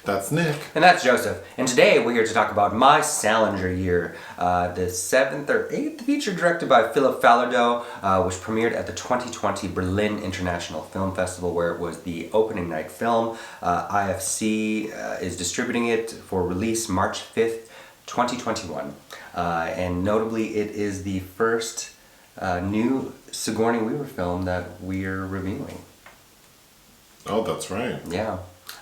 That's Nick. And that's Joseph. And today we're here to talk about My Salinger Year, the 7th or 8th feature directed by Philippe Falardeau, which premiered at the 2020 Berlin International Film Festival, where it was the opening night film. IFC is distributing it for release March 5th, 2021. And notably, it is the first new Sigourney Weaver film that we're reviewing. Oh, that's right. Yeah.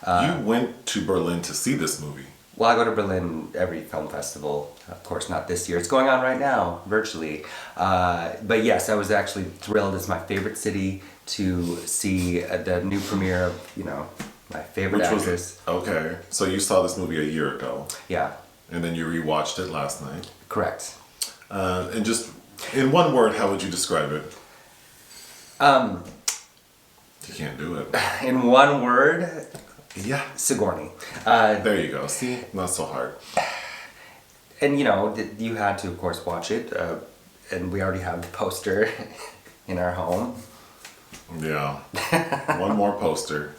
You went to Berlin to see this movie. Well, I go to Berlin every film festival. Of course, not this year. It's going on right now, virtually. But yes, I was actually thrilled. It's my favorite city to see the new premiere of, my favorite actress. Okay, so you saw this movie a year ago. Yeah. And then you rewatched it last night. Correct. And just, in one word, how would you describe it? You can't do it. In one word... Yeah. Sigourney. There you go. See? Not so hard. And, you had to, of course, watch it. And we already have the poster in our home. Yeah. One more poster.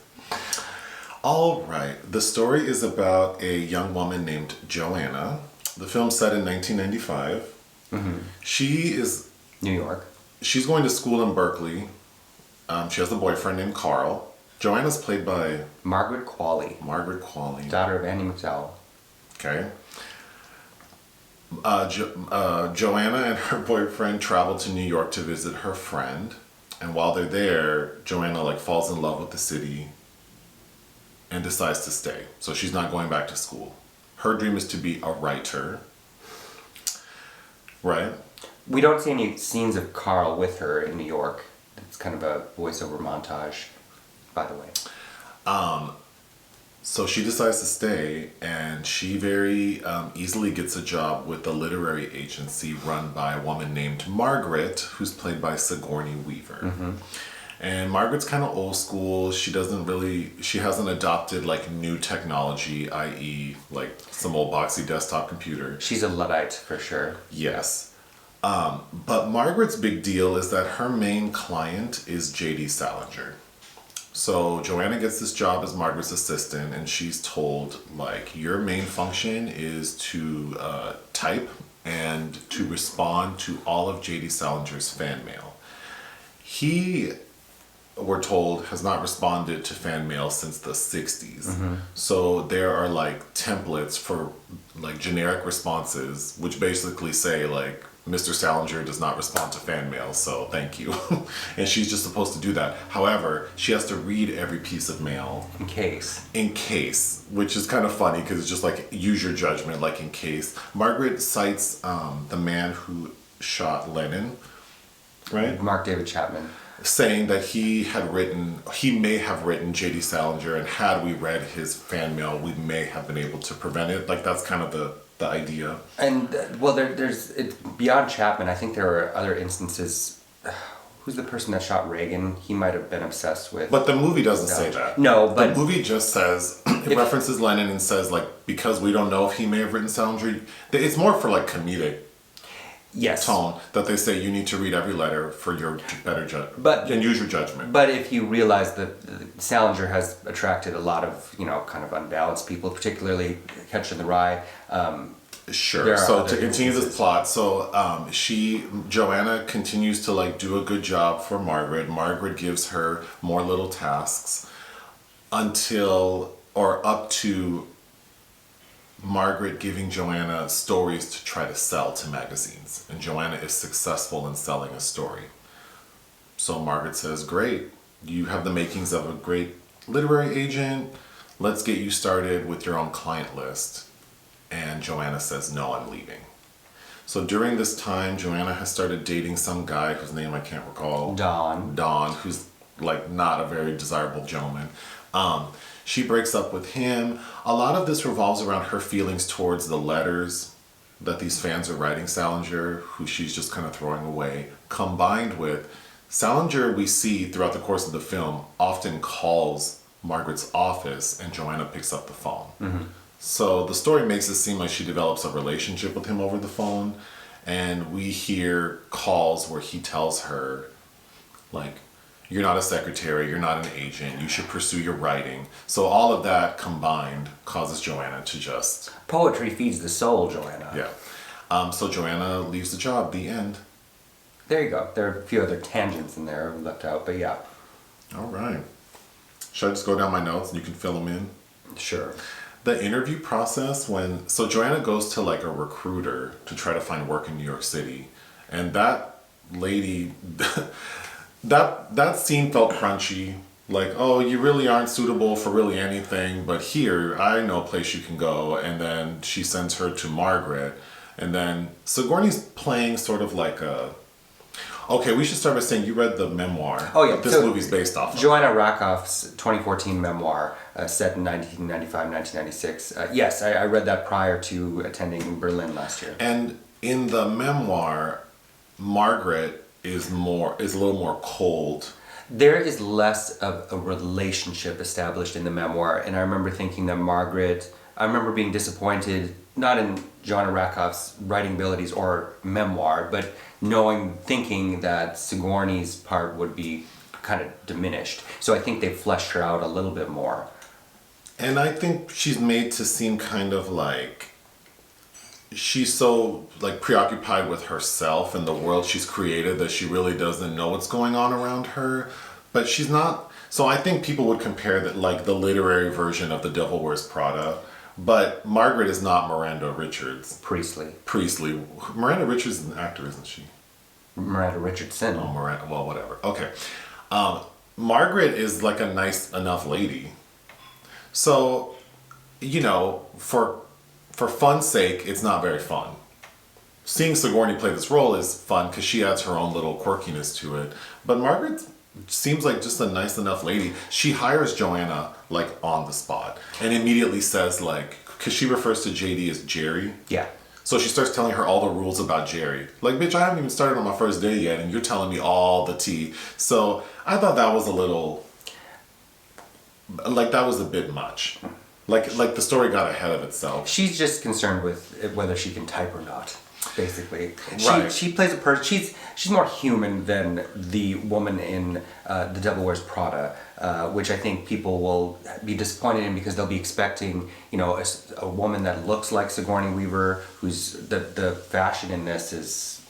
All right. The story is about a young woman named Joanna. The film's set in 1995. Mm-hmm. She is... New York. She's going to school in Berkeley. She has a boyfriend named Karl. Joanna's played by... Margaret Qualley. Margaret Qualley. Daughter of Annie McDowell. Okay. Joanna and her boyfriend travel to New York to visit her friend. And while they're there, Joanna falls in love with the city and decides to stay. So she's not going back to school. Her dream is to be a writer. Right? We don't see any scenes of Karl with her in New York. It's kind of a voiceover montage, by the way. So she decides to stay, and she very easily gets a job with a literary agency run by a woman named Margaret, who's played by Sigourney Weaver. Mm-hmm. And Margaret's kind of old school. She hasn't adopted new technology, i.e. some old boxy desktop computer. She's a Luddite for sure. Yes. But Margaret's big deal is that her main client is J.D. Salinger. So Joanna gets this job as Margaret's assistant, and she's told, your main function is to type and to respond to all of J.D. Salinger's fan mail. He, we're told, has not responded to fan mail since the 60s. Mm-hmm. So there are templates for generic responses, which basically say Mr. Salinger does not respond to fan mail, so thank you. And she's just supposed to do that. However, she has to read every piece of mail. In case. Which is kind of funny because it's just use your judgment, in case. Margaret cites the man who shot Lennon, right? Mark David Chapman. Saying that he may have written J.D. Salinger, and had we read his fan mail, we may have been able to prevent it. That's kind of the idea. And, there's it's beyond Chapman. I think there are other instances. Who's the person that shot Reagan? He might have been obsessed with... But the movie doesn't say that. No, but... The movie just says, it references Lennon and says, because we don't know if he may have written Salinger. It's more for, comedic tone, that they say you need to read every letter for your better judgment. And use your judgment. But if you realize that Salinger has attracted a lot of, kind of unbalanced people, particularly Catcher in the Rye. Sure. So to continue this plot, Joanna continues to do a good job for Margaret. Margaret gives her more little tasks up to Margaret giving Joanna stories to try to sell to magazines. And Joanna is successful in selling a story. So Margaret says, great, you have the makings of a great literary agent. Let's get you started with your own client list. And Joanna says, no, I'm leaving. So during this time, Joanna has started dating some guy whose name I can't recall. Don, who's not a very desirable gentleman. She breaks up with him. A lot of this revolves around her feelings towards the letters that these fans are writing Salinger, who she's just kind of throwing away, combined with Salinger, we see throughout the course of the film, often calls Margaret's office and Joanna picks up the phone. Mm-hmm. So the story makes it seem like she develops a relationship with him over the phone, and we hear calls where he tells her, you're not a secretary, you're not an agent, you should pursue your writing. So all of that combined causes Joanna to just... Poetry feeds the soul, Joanna. Yeah. So Joanna leaves the job, the end. There you go. There are a few other tangents in there left out, but yeah. All right. Should I just go down my notes and you can fill them in? Sure. The interview process so Joanna goes to like a recruiter to try to find work in New York City, and that lady, that scene felt crunchy. Like, oh, you really aren't suitable for really anything, but here, I know a place you can go. And then she sends her to Margaret, and then Sigourney's playing sort of like a... Okay, we should start by saying you read the memoir. Oh, yeah. That this movie's based off of. Joanna Rakoff's 2014 memoir, set in 1995, 1996. Yes, I read that prior to attending Berlin last year. And in the memoir, Margaret is a little more cold. There is less of a relationship established in the memoir, and I remember thinking that I remember being disappointed, not in Joanna Rakoff's writing abilities or memoir, but thinking that Sigourney's part would be kind of diminished. So I think they fleshed her out a little bit more. And I think she's made to seem kind of like she's so like preoccupied with herself and the world she's created that she really doesn't know what's going on around her. But she's not... So I think people would compare that like the literary version of The Devil Wears Prada. But Margaret is not Miranda Richards. Priestley. Miranda Richards is an actor, isn't she? Miranda Richardson. Oh, Miranda. Well, whatever. Okay. Margaret is like a nice enough lady. So, for fun's sake, it's not very fun. Seeing Sigourney play this role is fun because she adds her own little quirkiness to it. But Margaret seems like just a nice enough lady. She hires Joanna like on the spot and immediately says like, because she refers to JD as Jerry. Yeah. So she starts telling her all the rules about Jerry. Like, bitch, I haven't even started on my first day yet and you're telling me all the tea. So I thought that was a little, like that was a bit much. Like the story got ahead of itself. She's just concerned with whether she can type or not. Basically, Right. She plays a person. She's more human than the woman in The Devil Wears Prada, which I think people will be disappointed in because they'll be expecting, a woman that looks like Sigourney Weaver, who's the fashion in this is,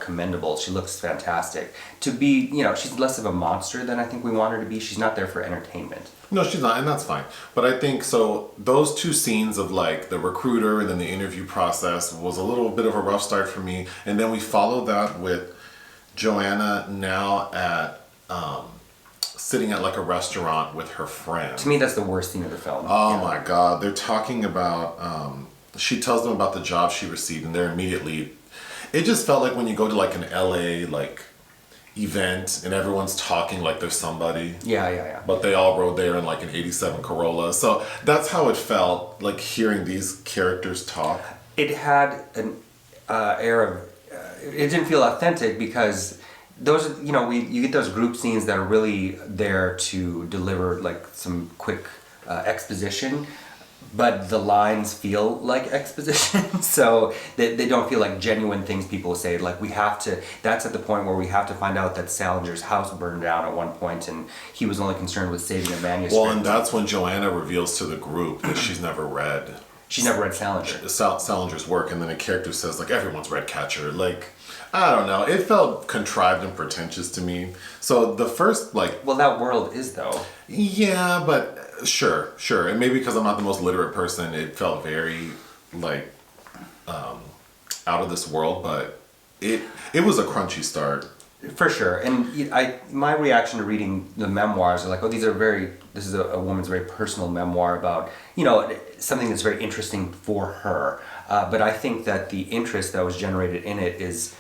commendable. She looks fantastic. To be, she's less of a monster than I think we want her to be. She's not there for entertainment. No, she's not, and that's fine. But I think, so those two scenes of like the recruiter and then the interview process was a little bit of a rough start for me. And then we follow that with Joanna now at, sitting at like a restaurant with her friend. To me, that's the worst scene of the film. Oh my God. They're talking about, she tells them about the job she received and they're immediately, it just felt like when you go to like an LA, like, event and everyone's talking like there's somebody. Yeah. But they all rode there in like an 87 Corolla. So that's how it felt, like hearing these characters talk. It had an air of... it didn't feel authentic because those, you get those group scenes that are really there to deliver like some quick exposition. But the lines feel like exposition, so they don't feel like genuine things people say. Like that's at the point where we have to find out that Salinger's house burned down at one point and he was only concerned with saving a manuscript. Well, and that's when Joanna reveals to the group that she's never read. She's never read Salinger. Salinger's work, and then a character says, like, everyone's read Catcher. Like, I don't know. It felt contrived and pretentious to me. So the first, like... Well, that world is, though. Yeah, but... Sure. And maybe because I'm not the most literate person, it felt very, like, out of this world, but it was a crunchy start. For sure. And my reaction to reading the memoirs are like, this is a woman's very personal memoir about, something that's very interesting for her. But I think that the interest that was generated in it is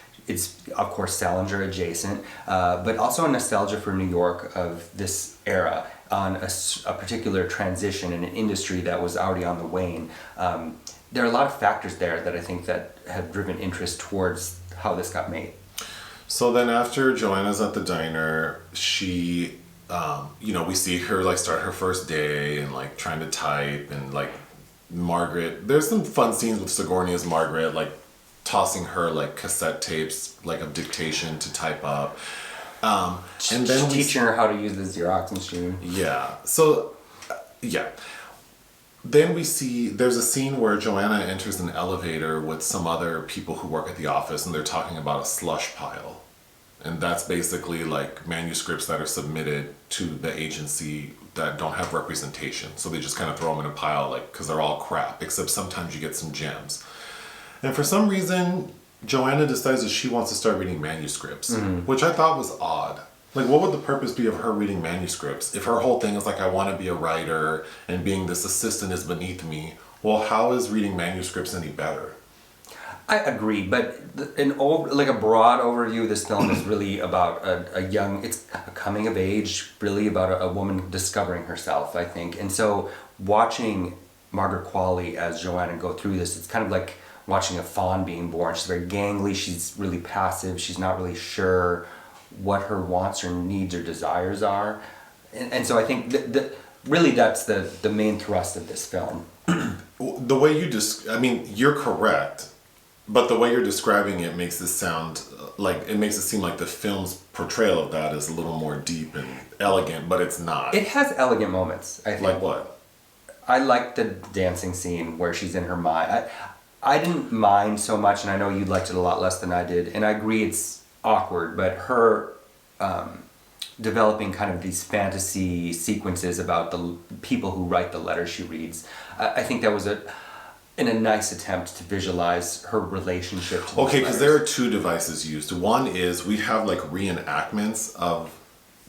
of course Salinger adjacent, but also a nostalgia for New York of this era, on a particular transition in an industry that was already on the wane. There are a lot of factors there that I think that have driven interest towards how this got made. So then after Joanna's at the diner, she, we see her like start her first day and like trying to type, and like Margaret, there's some fun scenes with Sigourney as Margaret, like tossing her like cassette tapes like of dictation to type up. And then teaching her how to use the Xerox machine. Yeah. So, yeah. Then we see there's a scene where Joanna enters an elevator with some other people who work at the office, and they're talking about a slush pile. And that's basically like manuscripts that are submitted to the agency that don't have representation. So they just kind of throw them in a pile, like, because they're all crap, except sometimes you get some gems. And for some reason, Joanna decides that she wants to start reading manuscripts, which I thought was odd. Like, what would the purpose be of her reading manuscripts? If her whole thing is like, I want to be a writer and being this assistant is beneath me, well, how is reading manuscripts any better? I agree, but a broad overview of this film is really about it's a coming of age, really about a woman discovering herself, I think. And so watching Margaret Qualley as Joanna go through this, it's kind of like watching a fawn being born. She's very gangly, she's really passive, she's not really sure what her wants or needs or desires are. And so I think really that's the main thrust of this film. The way you're correct, but the way you're describing it makes it sound like, it makes it seem like the film's portrayal of that is a little more deep and elegant, but it's not. It has elegant moments, I think. Like what? I like the dancing scene where she's in her mind. I didn't mind so much, and I know you liked it a lot less than I did, and I agree it's awkward, but her developing kind of these fantasy sequences about the people who write the letters she reads, I think that was a nice attempt to visualize her relationship to Okay, because there are two devices used. One is we have like reenactments of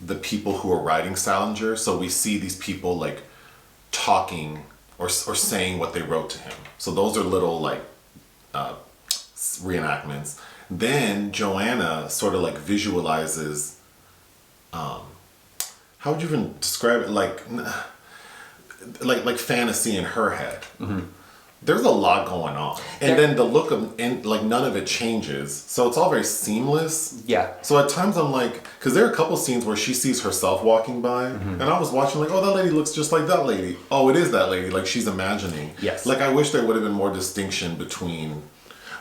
the people who are writing Salinger, so we see these people like talking or saying what they wrote to him. So those are little like reenactments. Then Joanna sort of like visualizes, how would you even describe it? Like fantasy in her head. Mm-hmm. There's a lot going on, and then the look of, and like none of it changes, so it's all very seamless. Yeah. So at times I'm like, because there are a couple scenes where she sees herself walking by, and I was watching like, oh, that lady looks just like that lady. Oh, it is that lady. Like she's imagining. Yes. Like I wish there would have been more distinction between,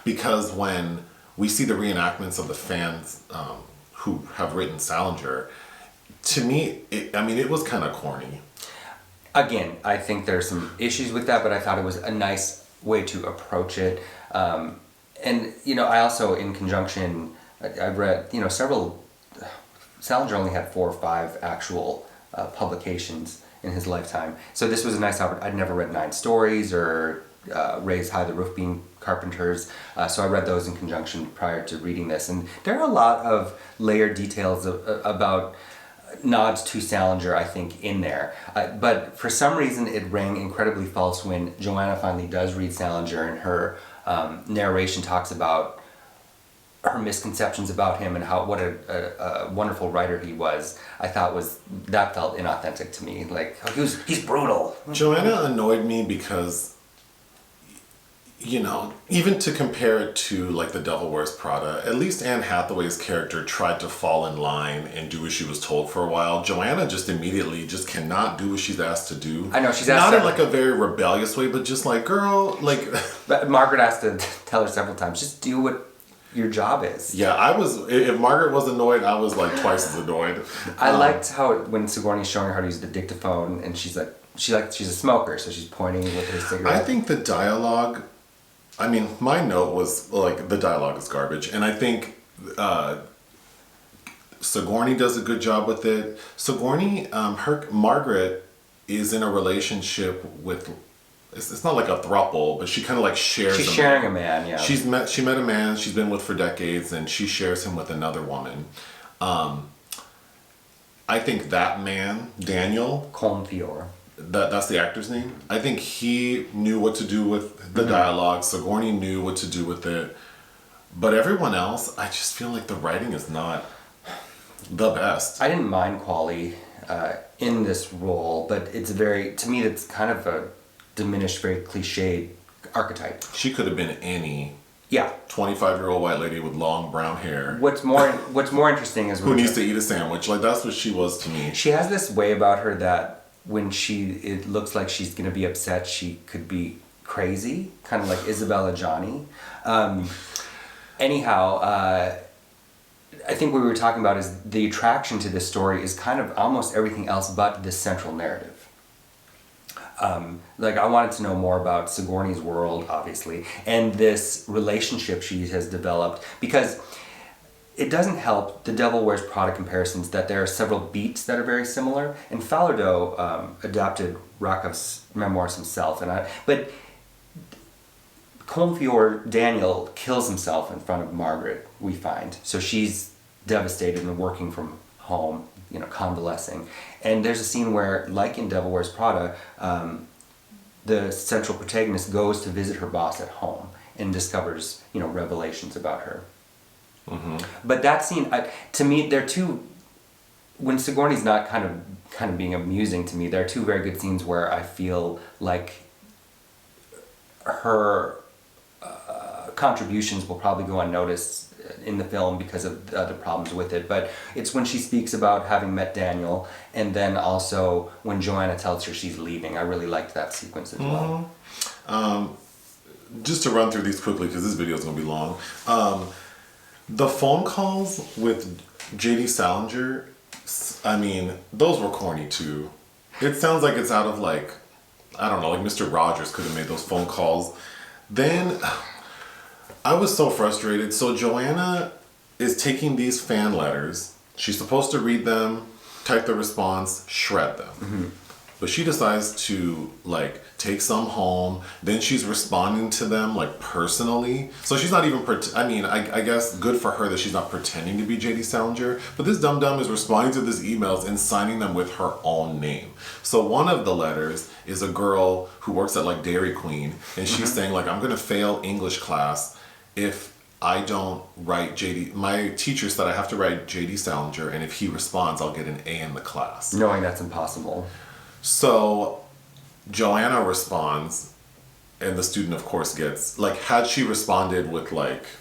because when we see the reenactments of the fans who have written Salinger, to me, it was kind of corny. Again, I think there's some issues with that, but I thought it was a nice way to approach it. And, I also, in conjunction, I've read, several, Salinger only had 4 or 5 actual publications in his lifetime. So this was a nice opportunity. I'd never read 9 Stories or Raise High the Roof Beam Carpenters, so I read those in conjunction prior to reading this. And there are a lot of layered details about nods to Salinger, I think, in there. But for some reason, it rang incredibly false when Joanna finally does read Salinger, and her narration talks about her misconceptions about him and what a wonderful writer he was. I thought that felt inauthentic to me. Like, he's brutal. Joanna annoyed me because, even to compare it to like The Devil Wears Prada, at least Anne Hathaway's character tried to fall in line and do as she was told for a while. Joanna just immediately just cannot do what she's asked to do. I know, she's asked not in like a very rebellious way, but just like, girl, like. But Margaret has to tell her several times, just do what your job is. Yeah, if Margaret was annoyed, I was like twice as annoyed. I liked how when Sigourney's showing her how to use the dictaphone, and she's a smoker, so she's pointing with her cigarette. I think the dialogue, my note was like, the dialogue is garbage, and I think Sigourney does a good job with it. Sigourney, Margaret is in a relationship with, it's not like a throuple, but she kind of like shares. She's sharing a man, yeah. She met a man she's been with for decades, and she shares him with another woman. I think that man, Daniel Colm Feore. That's the actor's name. I think he knew what to do with the dialogue. Sigourney knew what to do with it. But everyone else, I just feel like the writing is not the best. I didn't mind Qualley in this role, but to me, it's kind of a diminished, very cliched archetype. She could have been any 25-year-old white lady with long brown hair. What's more interesting is who needs to eat a sandwich. Like, that's what she was to me. She has this way about her that when it looks like she's going to be upset, she could be crazy, kind of like Isabella Johnny. Anyhow, I think what we were talking about is the attraction to this story is kind of almost everything else but this central narrative. Like, I wanted to know more about Sigourney's world, obviously, and this relationship she has developed, because it doesn't help the Devil Wears Prada comparisons that there are several beats that are very similar, and Falardeau adapted Rakoff's memoirs himself, but Colm Feore, Daniel, kills himself in front of Margaret, we find. So she's devastated and working from home, convalescing. And there's a scene where, like in Devil Wears Prada, the central protagonist goes to visit her boss at home and discovers, revelations about her. Mm-hmm. But that scene, to me, they're two. When Sigourney's not kind of being amusing to me, there are two very good scenes where I feel like her contributions will probably go unnoticed in the film because of the other problems with it. But it's when she speaks about having met Daniel, and then also when Joanna tells her she's leaving. I really liked that sequence as well. Just to run through these quickly, because this video is going to be long. The phone calls with J.D. Salinger, I mean, those were corny too. It sounds like it's out of like Mr. Rogers could have made those phone calls. Then I was so frustrated. So Joanna is taking these fan letters. She's supposed to read them, type the response, shred them. Mm-hmm. But she decides to take some home. Then she's responding to them personally. So she's not even, I guess good for her that she's not pretending to be J.D. Salinger. But this dum-dum is responding to these emails and signing them with her own name. So one of the letters is a girl who works at Dairy Queen. And she's saying I'm going to fail English class if I don't write J.D. My teacher said I have to write J.D. Salinger. And if he responds, I'll get an A in the class. Knowing that's impossible. So Joanna responds, and the student of course gets, had she responded with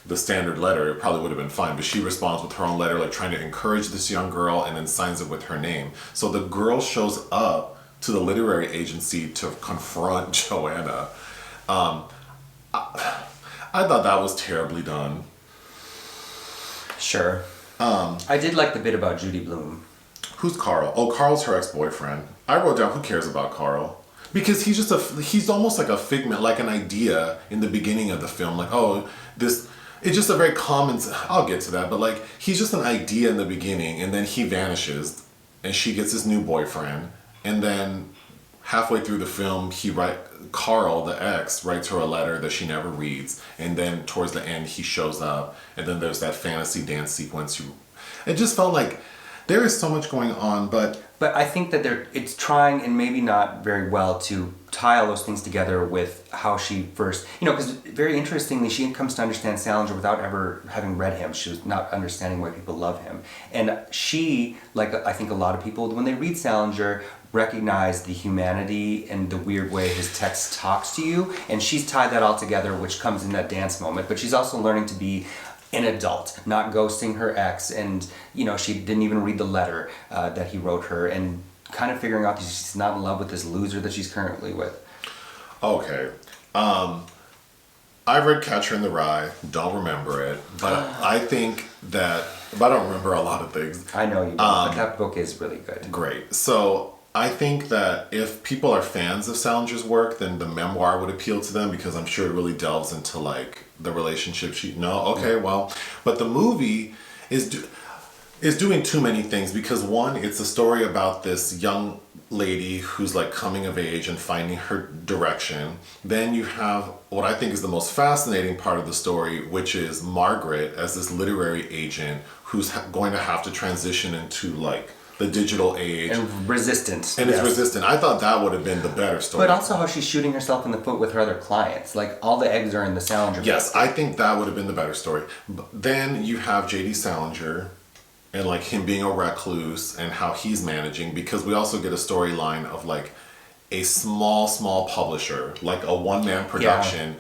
the standard letter, it probably would have been fine, but she responds with her own letter, trying to encourage this young girl, and then signs it with her name. So the girl shows up to the literary agency to confront Joanna. I thought that was terribly done. Sure. I did like the bit about Judy Blume. Who's Karl? Oh, Karl's her ex-boyfriend. I wrote down, who cares about Karl? Because he's almost like a figment, like an idea in the beginning of the film. It's just a very common, I'll get to that, but he's just an idea in the beginning, and then he vanishes, and she gets his new boyfriend, and then halfway through the film, Karl, the ex, writes her a letter that she never reads, and then towards the end, he shows up, and then there's that fantasy dance sequence. It just felt like there is so much going on, but I think that it's trying, and maybe not very well, to tie all those things together with how she first, because very interestingly, she comes to understand Salinger without ever having read him. She was not understanding why people love him. And she, I think a lot of people, when they read Salinger, recognize the humanity and the weird way his text talks to you. And she's tied that all together, which comes in that dance moment. But she's also learning to be an adult, not ghosting her ex, and she didn't even read the letter that he wrote her, and kind of figuring out that she's not in love with this loser that she's currently with. Okay. I read Catcher in the Rye, don't remember it, but I think that, but I don't remember a lot of things. I know you don't, but that book is really good. Great. So I think that if people are fans of Salinger's work, then the memoir would appeal to them, because I'm sure it really delves into the relationship but the movie is doing too many things, because one, it's a story about this young lady who's coming of age and finding her direction. Then you have what I think is the most fascinating part of the story, which is Margaret as this literary agent who's going to have to transition into the digital age. And resistant. And it's resistant. I thought that would have been the better story. But also how she's shooting herself in the foot with her other clients. All the eggs are in the Salinger. Yes, I think that would have been the better story. But then you have J.D. Salinger and him being a recluse and how he's managing, because we also get a storyline of a small publisher, a one-man production. Yeah.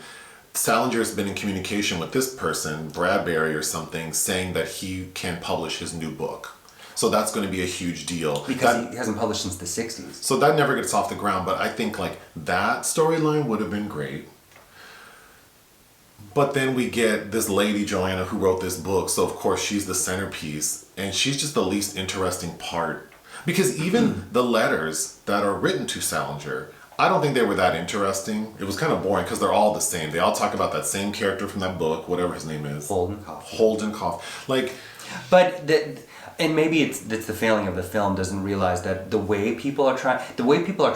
Salinger's been in communication with this person, Bradbury or something, saying that he can publish his new book. So that's going to be a huge deal. Because he hasn't published since the 60s. So that never gets off the ground, but I think that storyline would have been great. But then we get this lady, Joanna, who wrote this book. So, of course, she's the centerpiece. And she's just the least interesting part. Because even the letters that are written to Salinger, I don't think they were that interesting. It was kind of boring because they're all the same. They all talk about that same character from that book, whatever his name is. Holden Cough. Like, but and maybe it's the failing of the film doesn't realize that the way people are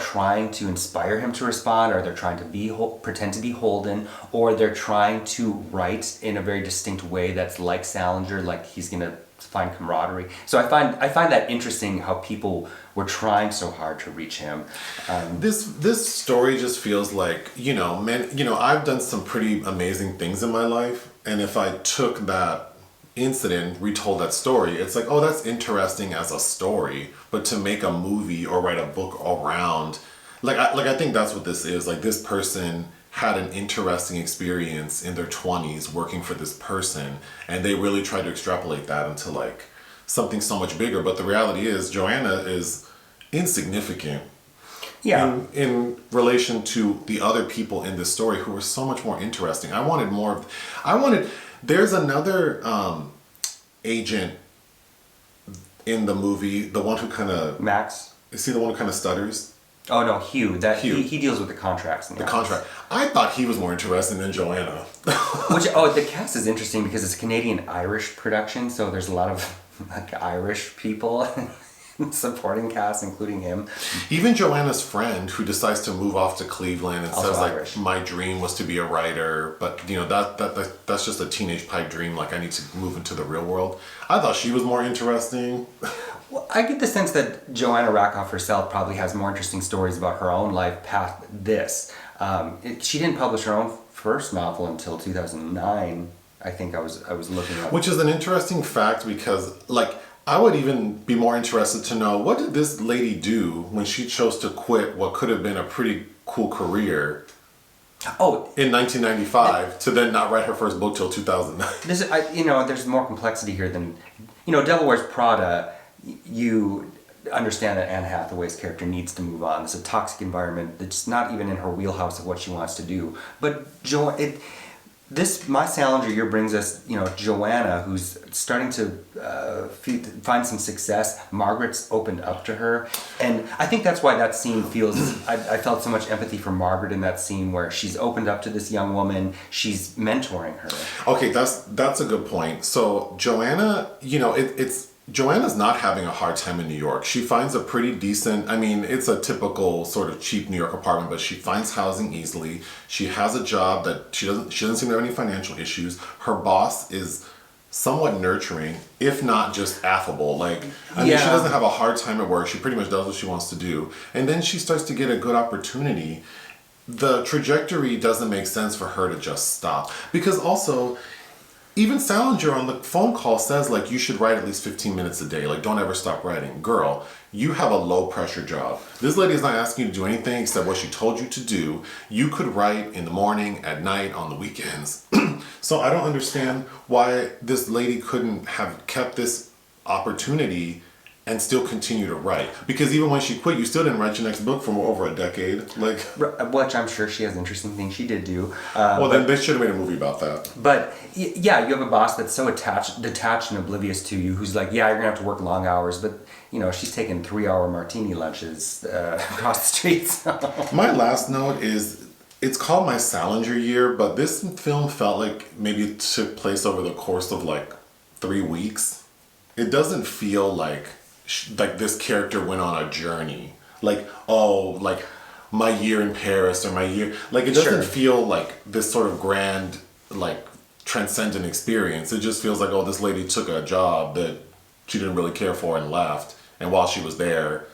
trying to inspire him to respond, or they're trying to pretend to be Holden, or they're trying to write in a very distinct way that's like Salinger, like he's gonna find camaraderie. So I find that interesting how people were trying so hard to reach him. This story just feels like, I've done some pretty amazing things in my life, and if I took that incident, retold that story, it's like, oh, that's interesting as a story, but to make a movie or write a book around, I think that's what this is. Like, this person had an interesting experience in their 20s working for this person, and they really tried to extrapolate that into like something so much bigger. But the reality is Joanna is insignificant in relation to the other people in this story who were so much more interesting. There's another agent in the movie, the one who kind of... Max? Is he the one who kind of stutters? Oh no, Hugh. He deals with the contracts. The contract. I thought he was more interesting than Joanna. The cast is interesting because it's a Canadian-Irish production, so there's a lot of like Irish people supporting cast, including him. Even Joanna's friend, who decides to move off to Cleveland and also says Irish. like, my dream was to be a writer, but that's just a teenage pipe dream. Like, I need to move into the real world. I thought she was more interesting. Well, I get the sense that Joanna Rakoff herself probably has more interesting stories about her own life past this. She didn't publish her own first novel until 2009. I think I was looking up. Which is an interesting fact because, like, I would even be more interested to know, what did this lady do when she chose to quit what could have been a pretty cool career in 1995 to then not write her first book till 2009? There's more complexity here than, Devil Wears Prada. You understand that Anne Hathaway's character needs to move on. It's a toxic environment that's not even in her wheelhouse of what she wants to do. But My Salinger Year brings us, Joanna, who's starting to find some success. Margaret's opened up to her. And I think that's why that scene feels... I felt so much empathy for Margaret in that scene where she's opened up to this young woman. She's mentoring her. Okay, that's a good point. So Joanna, Joanna's not having a hard time in New York. She finds a pretty decent, it's a typical sort of cheap New York apartment, but she finds housing easily. She has a job that she doesn't seem to have any financial issues. Her boss is somewhat nurturing, if not just affable. She doesn't have a hard time at work. She pretty much does what she wants to do. And then she starts to get a good opportunity. The trajectory doesn't make sense for her to just stop. Because also, even Salinger on the phone call says, like, you should write at least 15 minutes a day. Like, don't ever stop writing. Girl, you have a low pressure job. This lady is not asking you to do anything except what she told you to do. You could write in the morning, at night, on the weekends. So I don't understand why this lady couldn't have kept this opportunity and still continue to write. Because even when she quit, you still didn't write your next book for over a decade. Which I'm sure she has interesting things she did do. Then they should have made a movie about that. But yeah, you have a boss that's so detached and oblivious to you, who's like, yeah, you're gonna have to work long hours, but she's taking 3-hour martini lunches across the streets. My last note is, it's called My Salinger Year, but this film felt like maybe it took place over the course of like 3 weeks. It doesn't feel like this character went on a journey. My year in Paris or my year. Like, it doesn't feel like this sort of grand, like, transcendent experience. It just feels like, oh, this lady took a job that she didn't really care for and left. And while she was there,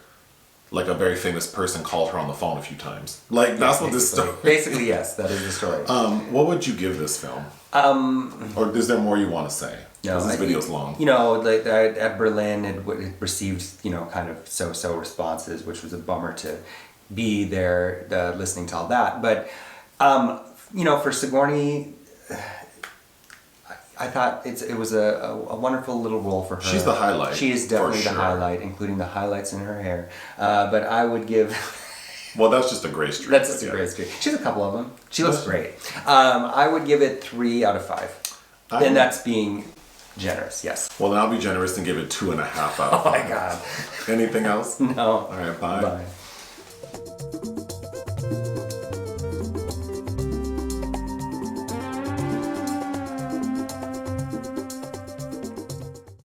like, a very famous person called her on the phone a few times. Like, that's what this story... Basically, yes, that is the story. What would you give this film? Or is there more you want to say? Because this video's long. At Berlin, it received, kind of so-so responses, which was a bummer to be there listening to all that. But, for Sigourney... I thought it was a wonderful little role for her. She's the highlight. She is definitely the highlight, including the highlights in her hair. But I would give Well, that's just a gray streak. That's just but a yeah. great streak. She has a couple of them. She looks great. I would give it 3 out of 5. And that's being generous, yes. Well, then I'll be generous and give it 2.5 out of 5. Oh my God. Anything else? No. All right, bye. Bye.